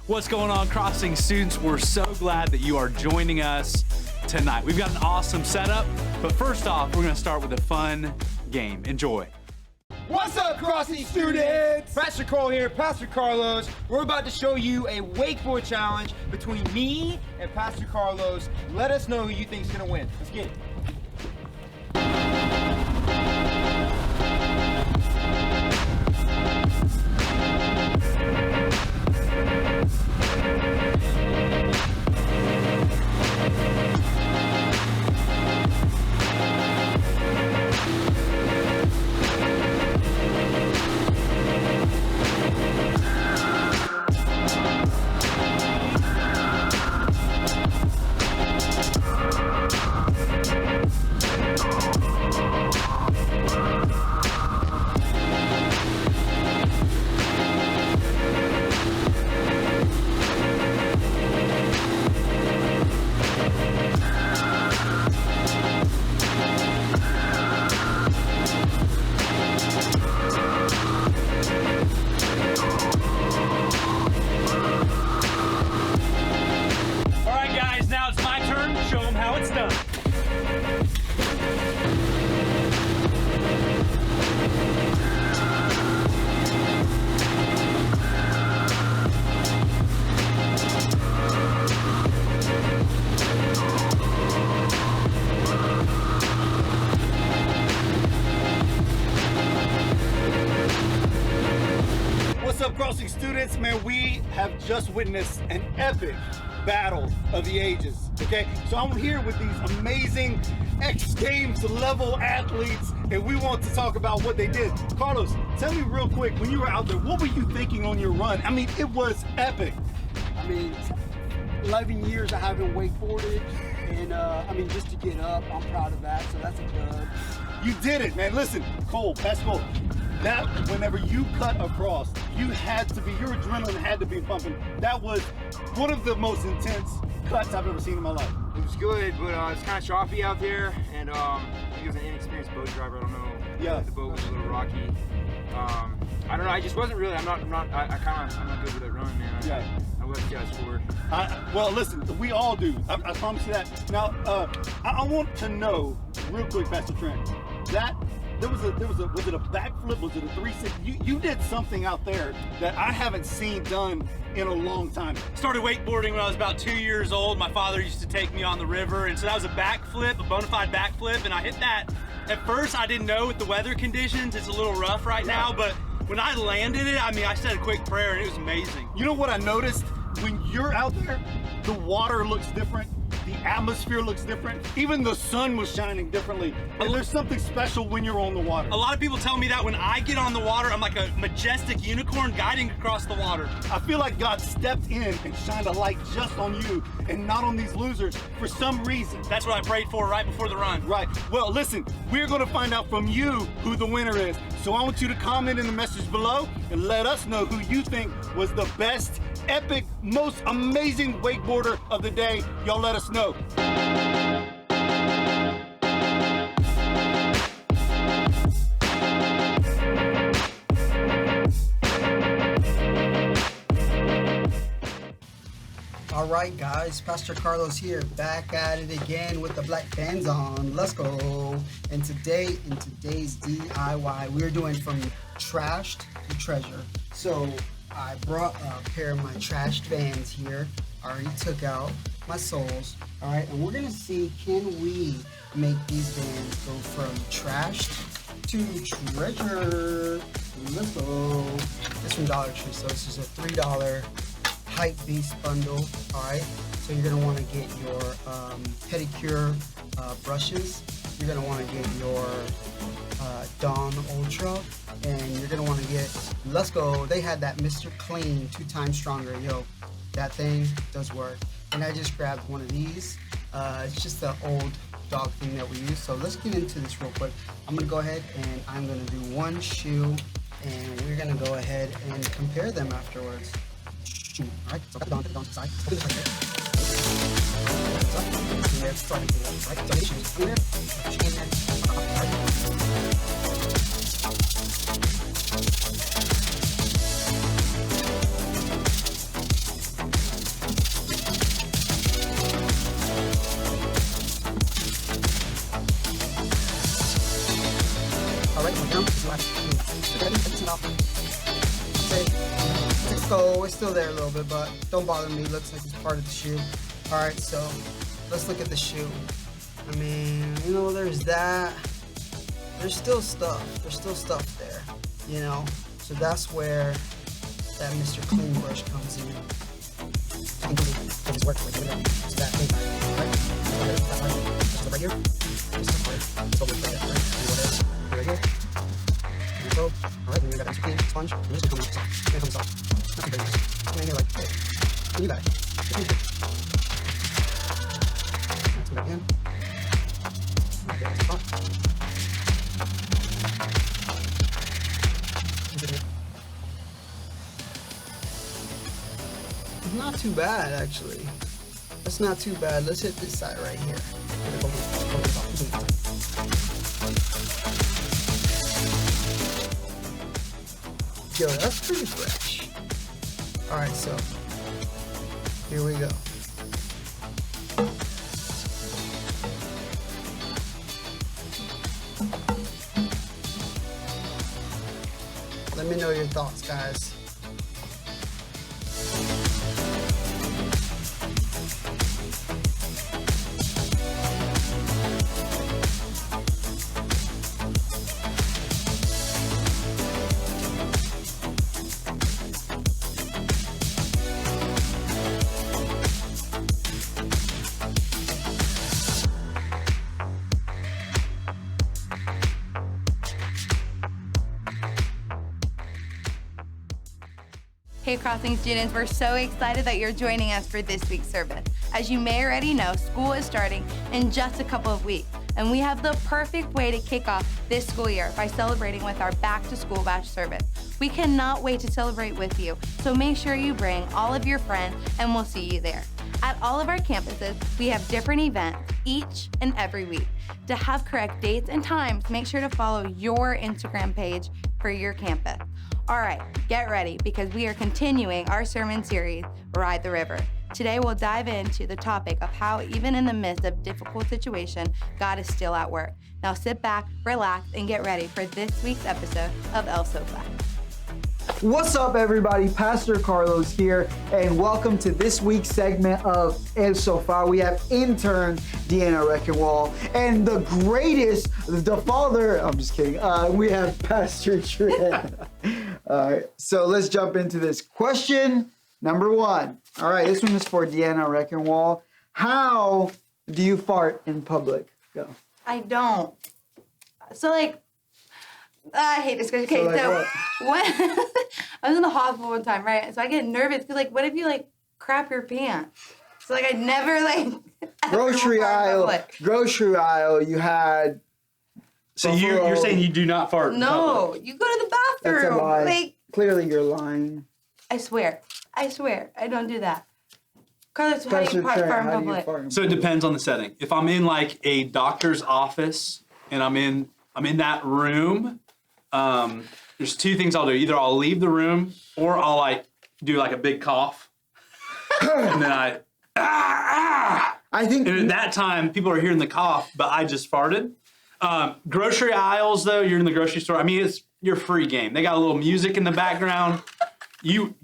What's going on, Crossing students? We're so glad that you are joining us tonight. We've got an awesome setup, but first off, we're gonna start with a fun game. Enjoy. What's up, Crossing students? Pastor Cole here, Pastor Carlos. We're about to show you a wakeboard challenge between me and Pastor Carlos. Let us know who you think's gonna win. Let's get it. What's up, Crossing students? Man, we have just witnessed an epic battle of the ages, okay? So I'm here with these amazing X Games level athletes, and we want to talk about what they did. Carlos, tell me real quick, when you were out there, what were you thinking on your run? I mean, it was epic. I mean, 11 years I haven't wakeboarded, and I mean, just to get up, I'm proud of that, so that's a dub. You did it, man. Listen, Cole, that's Cole. That, whenever you cut across, you had to be, your adrenaline had to be pumping. That was one of the most intense cuts I've ever seen in my life. It was good, but it's kind of choppy out there, and I think it was an inexperienced boat driver. I don't know. Yeah. The boat was a little rocky. I don't know. I just wasn't really. I'm not good with that run, man. I let you guys forward. Well, listen, we all do. I promise you that. Now, I want to know real quick, Pastor Trent, that was it a backflip? Was it a 360? You did something out there that I haven't seen done in a long time. Started wakeboarding when I was about 2 years old. My father used to take me on the river, and so that was a backflip, a bona fide backflip, and I hit that. At first, I didn't know with the weather conditions, it's a little rough right now, but when I landed it, I mean, I said a quick prayer, and it was amazing. You know what I noticed? When you're out there, the water looks different. The atmosphere looks different. Even the sun was shining differently. And there's something special when you're on the water. A lot of people tell me that when I get on the water, I'm like a majestic unicorn guiding across the water. I feel like God stepped in and shined a light just on you and not on these losers for some reason. That's what I prayed for right before the run. Right. Well, listen, we're going to find out from you who the winner is. So I want you to comment in the message below and let us know who you think was the best, epic, most amazing wakeboarder of the day. Y'all let us know. All right, guys, Pastor Carlos here, back at it again with the black pants on. Let's go. And today, in today's DIY, we're doing from trash to treasure. So I brought a pair of my trashed Vans here. I already took out my soles. All right, and we're gonna see, can we make these Vans go from trashed to treasure? Let's go. It's from Dollar Tree, so this is a $3 Hype Beast bundle. All right, so you're gonna want to get your pedicure brushes. You're gonna want to get your Dawn Ultra, and you're gonna want to get, let's go. They had that Mr. Clean 2 times stronger. Yo, that thing does work. And I just grabbed one of these. It's just the old dog thing that we use. So let's get into this real quick. I'm gonna go ahead and I'm gonna do one shoe, and we're gonna go ahead and compare them afterwards. All right, so put it on to the side. Put it like this. go. It's still there a little bit, but don't bother me. It looks like it's part of the shoe. All right, so let's look at the shoe. I mean, you know, there's that. There's still stuff. There's still stuff there, you know. So that's where that Mr. Clean brush comes in. Just work with it. Just that thing, right? Just right here. This is part. Let's go with it, right? Right here. So, all right, then you got that clean sponge. And this is coming soft. It's gonna come soft. Not too big. And you're like, hey, you got it. Let's go back in. Okay, that's hot. Not too bad, actually. That's not too bad. Let's hit this side right here. Yo, that's pretty fresh. All right, so here we go. Let me know your thoughts, guys. Hey Crossing students, we're so excited that you're joining us for this week's service. As you may already know, school is starting in just a couple of weeks, and we have the perfect way to kick off this school year by celebrating with our Back to School Bash service. We cannot wait to celebrate with you, so make sure you bring all of your friends and we'll see you there. At all of our campuses, we have different events each and every week. To have correct dates and times, make sure to follow your Instagram page for your campus. All right, get ready because we are continuing our sermon series, Ride the River. Today we'll dive into the topic of how even in the midst of difficult situation, God is still at work. Now sit back, relax, and get ready for this week's episode of El Sofa. What's up, everybody? Pastor Carlos here, and welcome to this week's segment of El Sofa. We have intern Deanna Reckenwall and the greatest, the father. I'm just kidding. We have Pastor Trent. All right, so let's jump into this. Question number 1. All right, this one is for Deanna Reckenwall. How do you fart in public? Go. I don't. So I hate this question. Okay, So, when I was in the hospital one time, right? So I get nervous because what if you crap your pants? So I never ever Grocery fart in public. aisle, you had. So you're saying you do not fart in No, public? you go to the That's a bathroom. lie. Clearly you're lying. I swear, I don't do that. Carlos, how do Pastor you fart Trent, in how do you public? fart in So it public? depends on the setting. If I'm in a doctor's office and I'm in that room, there's 2 things I'll do. Either I'll leave the room or I'll do a big cough. And then I think and at that time people are hearing the cough, but I just farted. Grocery aisles though, you're in the grocery store. I mean, it's your free game. They got a little music in the background. You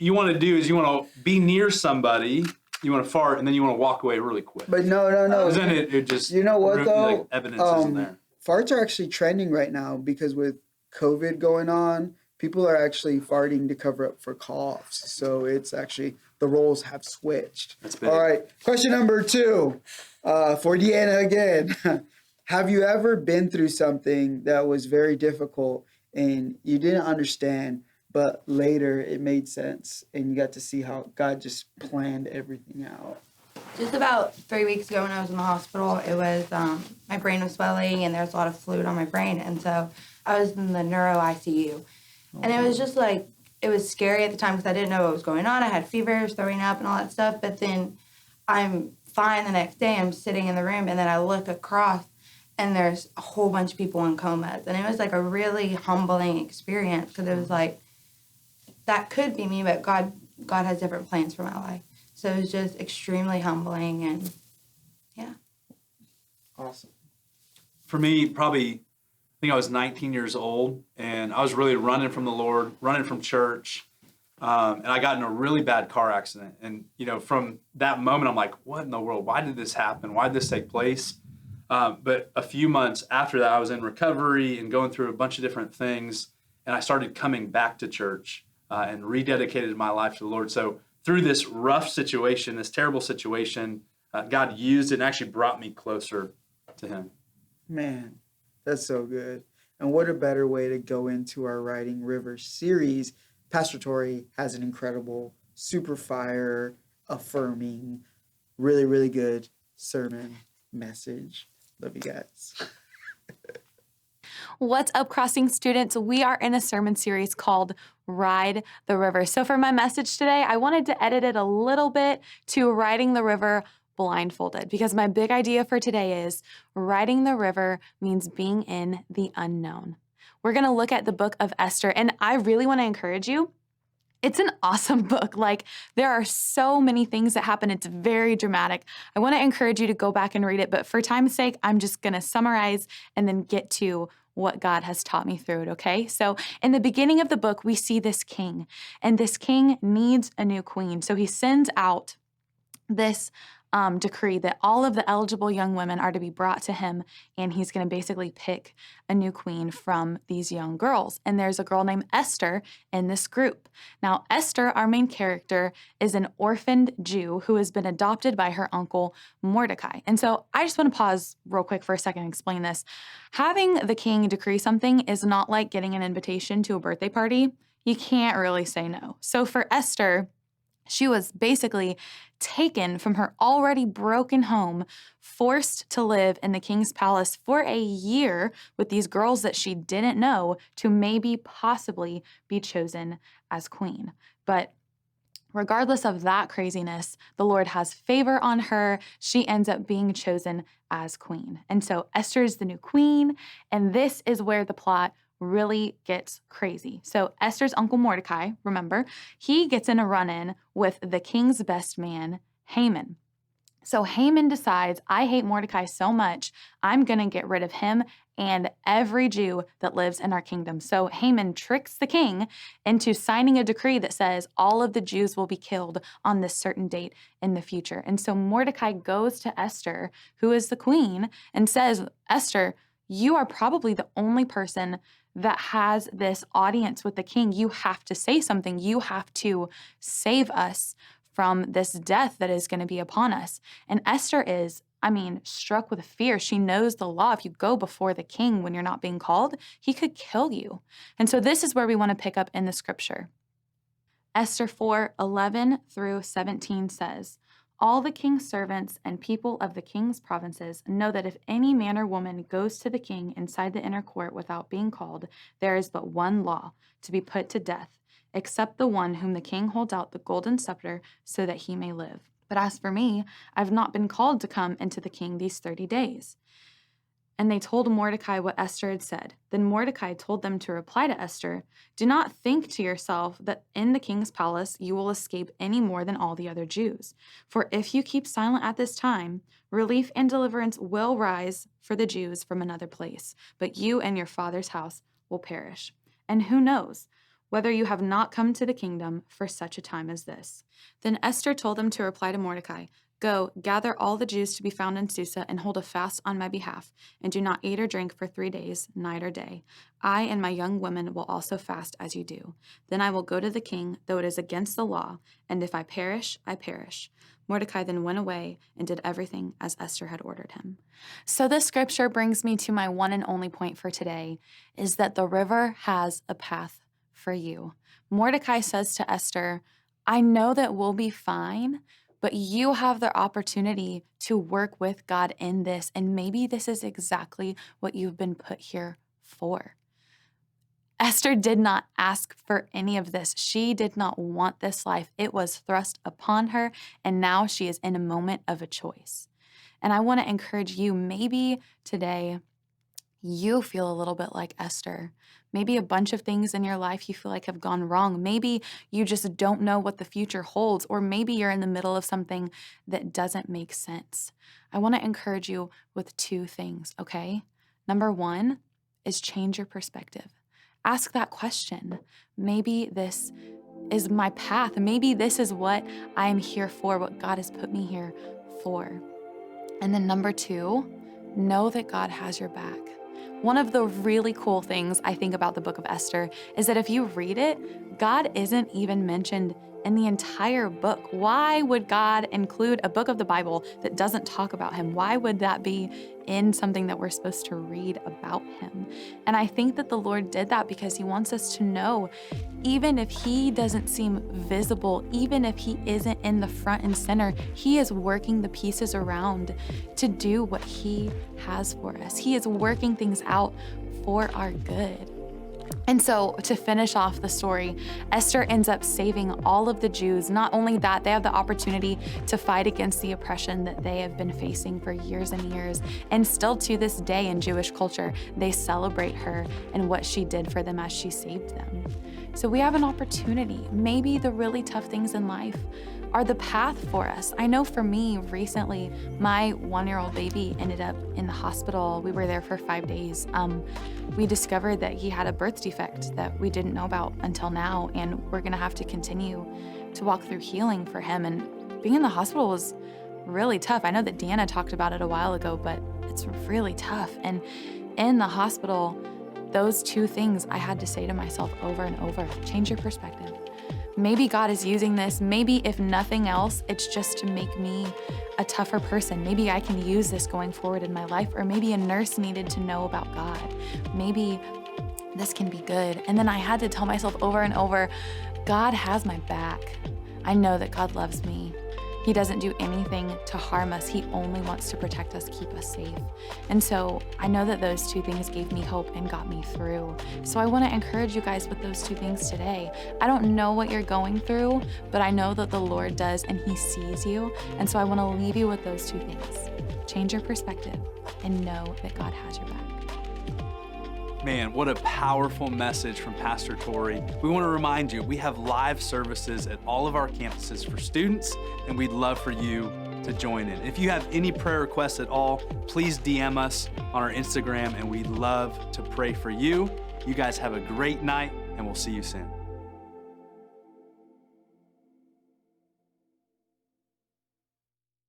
want to do is you want to be near somebody, you want to fart, and then you want to walk away really quick. But no. 'Cause then it just You know what though? evidence isn't there. Farts are actually trending right now because with COVID going on, people are actually farting to cover up for coughs. So it's actually, the roles have switched. That's big. All right, question number 2 for Deanna again. Have you ever been through something that was very difficult and you didn't understand, but later it made sense and you got to see how God just planned everything out? Just about 3 weeks ago when I was in the hospital, it was, my brain was swelling and there was a lot of fluid on my brain. And so I was in the neuro ICU. And it was just it was scary at the time because I didn't know what was going on. I had fevers, throwing up and all that stuff. But then I'm fine the next day. I'm sitting in the room and then I look across and there's a whole bunch of people in comas. And it was a really humbling experience because it was that could be me, but God has different plans for my life. So it was just extremely humbling and yeah. Awesome. For me, probably, I think I was 19 years old, and I was really running from the Lord, running from church. And I got in a really bad car accident. And, from that moment, I'm like, what in the world? Why did this happen? Why did this take place? But a few months after that, I was in recovery and going through a bunch of different things. And I started coming back to church and rededicated my life to the Lord. So through this rough situation, this terrible situation, God used it and actually brought me closer to him. Man, that's so good. And what a better way to go into our Writing River series. Pastor Tori has an incredible, super fire, affirming, really, really good sermon message. Love you guys. What's up, Crossing students? We are in a sermon series called Ride the River. So for my message today, I wanted to edit it a little bit to Riding the River blindfolded, because my big idea for today is riding the river means being in the unknown. We're going to look at the book of Esther, and I really want to encourage you. It's an awesome book. Like, there are so many things that happen. It's very dramatic. I want to encourage you to go back and read it, but for time's sake, I'm just going to summarize and then get to what God has taught me through it, okay? So in the beginning of the book, we see this king, and this king needs a new queen. So he sends out this decree that all of the eligible young women are to be brought to him, and he's going to basically pick a new queen from these young girls. And there's a girl named Esther in this group. Now, Esther, our main character, is an orphaned Jew who has been adopted by her uncle Mordecai. And so I just want to pause real quick for a second and explain this. Having the king decree something is not like getting an invitation to a birthday party. You can't really say no. So for Esther, she was basically taken from her already broken home, forced to live in the king's palace for a year with these girls that she didn't know to maybe possibly be chosen as queen. But regardless of that craziness, the Lord has favor on her. She ends up being chosen as queen. And so Esther is the new queen, and this is where the plot really gets crazy. So Esther's uncle Mordecai, remember, he gets in a run-in with the king's best man, Haman. So Haman decides, I hate Mordecai so much, I'm going to get rid of him and every Jew that lives in our kingdom. So Haman tricks the king into signing a decree that says all of the Jews will be killed on this certain date in the future. And so Mordecai goes to Esther, who is the queen, and says, Esther, you are probably the only person that has this audience with the king. You have to say something. You have to save us from this death that is going to be upon us. And Esther is, struck with fear. She knows the law. If you go before the king when you're not being called, he could kill you. And so this is where we want to pick up in the scripture. Esther 4:11 through 17 says, all the king's servants and people of the king's provinces know that if any man or woman goes to the king inside the inner court without being called, there is but one law, to be put to death, except the one whom the king holds out the golden scepter so that he may live. But as for me, I've not been called to come into the king these 30 days. And they told Mordecai what Esther had said. Then Mordecai told them to reply to Esther, do not think to yourself that in the king's palace you will escape any more than all the other Jews. For if you keep silent at this time, relief and deliverance will rise for the Jews from another place, but you and your father's house will perish. And who knows whether you have not come to the kingdom for such a time as this. Then Esther told them to reply to Mordecai, go, gather all the Jews to be found in Susa and hold a fast on my behalf, and do not eat or drink for 3 days, night or day. I and my young women will also fast as you do. Then I will go to the king, though it is against the law, and if I perish, I perish. Mordecai then went away and did everything as Esther had ordered him. So this scripture brings me to my one and only point for today, is that the river has a path for you. Mordecai says to Esther, I know that we'll be fine, but you have the opportunity to work with God in this, and maybe this is exactly what you've been put here for. Esther did not ask for any of this. She did not want this life. It was thrust upon her, and now she is in a moment of a choice. And I want to encourage you, maybe today you feel a little bit like Esther. Maybe a bunch of things in your life you feel like have gone wrong. Maybe you just don't know what the future holds, or maybe you're in the middle of something that doesn't make sense. I want to encourage you with 2 things, okay? Number 1 is change your perspective. Ask that question. Maybe this is my path. Maybe this is what I am here for, what God has put me here for. And then number 2, know that God has your back. One of the really cool things I think about the book of Esther is that if you read it, God isn't even mentioned in the entire book. Why would God include a book of the Bible that doesn't talk about him? Why would that be in something that we're supposed to read about him? And I think that the Lord did that because he wants us to know, even if he doesn't seem visible, even if he isn't in the front and center, he is working the pieces around to do what he has for us. He is working things out for our good. And so to finish off the story, Esther ends up saving all of the Jews. Not only that, they have the opportunity to fight against the oppression that they have been facing for years and years. And still to this day in Jewish culture, they celebrate her and what she did for them as she saved them. So we have an opportunity. Maybe the really tough things in life are the path for us. I know for me recently, my 1-year-old baby ended up in the hospital. We were there for 5 days. We discovered that he had a birth defect that we didn't know about until now, and we're gonna have to continue to walk through healing for him. And being in the hospital was really tough. I know that Deanna talked about it a while ago, but it's really tough. And in the hospital, those 2 things I had to say to myself over and over: change your perspective. Maybe God is using this. Maybe if nothing else, it's just to make me a tougher person. Maybe I can use this going forward in my life, or maybe a nurse needed to know about God. Maybe this can be good. And then I had to tell myself over and over, God has my back. I know that God loves me. He doesn't do anything to harm us. He only wants to protect us, keep us safe. And so I know that those 2 things gave me hope and got me through. So I want to encourage you guys with those 2 things today. I don't know what you're going through, but I know that the Lord does, and he sees you. And so I want to leave you with those 2 things. Change your perspective and know that God has your back. Man, what a powerful message from Pastor Tori. We want to remind you, we have live services at all of our campuses for students, and we'd love for you to join in. If you have any prayer requests at all, please DM us on our Instagram, and we'd love to pray for you. You guys have a great night, and we'll see you soon.